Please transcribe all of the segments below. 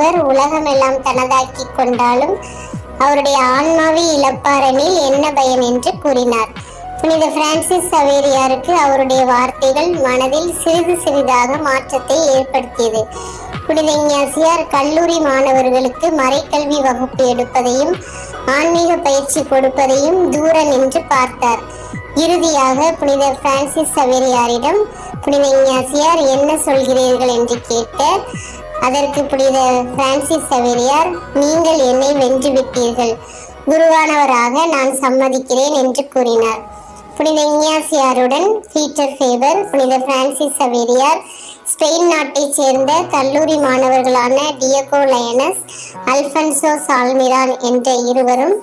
அவர் உலகமெல்லாம் தனதாக்கி கொண்டாலும் அவருடைய ஆன்மாவை இழப்பாரெனில் என்ன பயன் என்று கூறினார். புனித பிரான்சிஸ் சவேரியாருக்கு அவருடைய வார்த்தைகள் மனதில் சிறிது சிறிதாக மாற்றத்தை ஏற்படுத்தியது. புனித இஞ்ஞாசியார் கல்லூரி மாணவர்களுக்கு மறைக்கல்வி வகுப்பு எடுப்பதையும் ஆன்மீக பயிற்சி கொடுப்பதையும் தூர நின்று பார்த்தார். இறுதியாக புனித பிரான்சிஸ் சவேரியாரிடம் புனித இஞ்ஞாசியார் என்ன சொல்கிறீர்கள் என்று கேட்க, அதற்கு புனித பிரான்சிஸ் சவேரியார், நீங்கள் என்னை வென்று விட்டீர்கள், குருவானவராக நான் சம்மதிக்கிறேன் என்று கூறினார். புனித இஞ்ஞாசியாருடன் பீட்டர் ஃபேபர், புனித பிரான்சிஸ் சவேரியார், ஸ்பெயின் நாட்டைச் சேர்ந்த கல்லூரி மாணவர்களான டியகோ லயனஸ், அல்பன்சோ சால்மிரான் என்ற இருவரும்,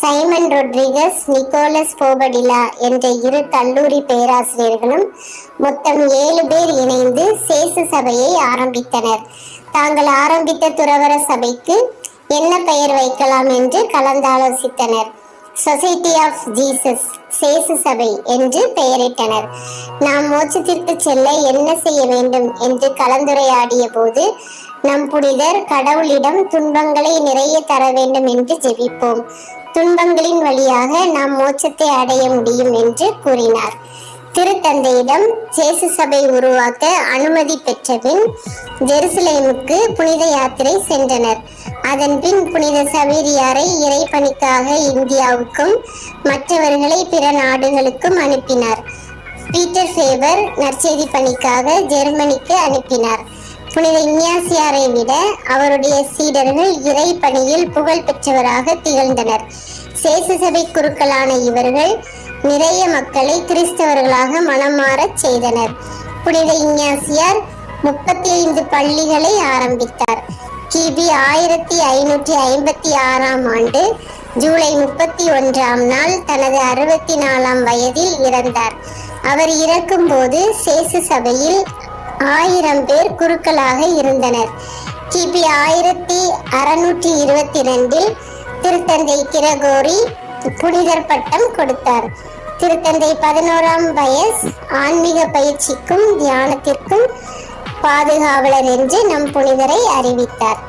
சைமன் ரொட்ரிகஸ், நிக்கோலஸ் போபடிலா என்ற இரு கல்லூரி பேராசிரியர்களும் மொத்தம் 7 பேர் இணைந்து சேசு சபையை ஆரம்பித்தனர். தாங்கள் ஆரம்பித்த துறவர சபைக்கு என்ன பெயர் வைக்கலாம் என்று கலந்தாலோசித்தனர். சொசைட்டி ஆஃப் ஜீசஸ், சேசு சபை என்று பெயரிட்டனர். நாம் மோட்சத்திற்கு செல்ல என்ன செய்ய வேண்டும் என்று கலந்துரையாடிய போது, நம் புனிதர் கடவுளிடம் துன்பங்களை நிறைய தர வேண்டும் என்று ஜெபிப்போம், துன்பங்களின் வழியாக நாம் மோட்சத்தை அடைய முடியும் என்று கூறினார். திருத்தந்தையிடம் சேசு சபை உருவாக்க அனுமதி பெற்றபின் ஜெருசலேமுக்கு புனித யாத்திரை சென்றனர். அதன் பின் புனித சவேரியாரை இறைப்பணிக்காக இந்தியாவுக்கும் மற்றவர்களை பிற நாடுகளுக்கும் அனுப்பினார். பீட்டர் ஃபேபர் நற்செய்தி பணிக்காக ஜெர்மனிக்கு அனுப்பினார். புனித இஞ்ஞாசியாரை விட அவருடைய சீடர்கள் இறை பணியில் புகழ் பெற்றவராக திகழ்ந்தனர். சேசு சபை குருக்களான இவர்கள் நிறைய மக்களை கிறிஸ்தவர்களாக மனம் மாறச் செய்தனர். புனித இஞ்ஞாசியார் 35 பள்ளிகளை ஆரம்பித்தார். கிபி 1556 ஆண்டு ஜூலை 31 நாள் தனது 64 வயதில் இறந்தார். அவர் இறக்கும் போது சேசு சபையில் 1000 பேர் குருக்களாக இருந்தனர். கிபி 1622 திருத்தந்தை கிரகோரி புனிதர் பட்டம் கொடுத்தார். திருத்தந்தை 11ஆம் வயஸ் ஆன்மீக பயிற்சிக்கும் தியானத்திற்கும் பாதுகாவலர் என்று நம் புனிதரை அறிவித்தார்.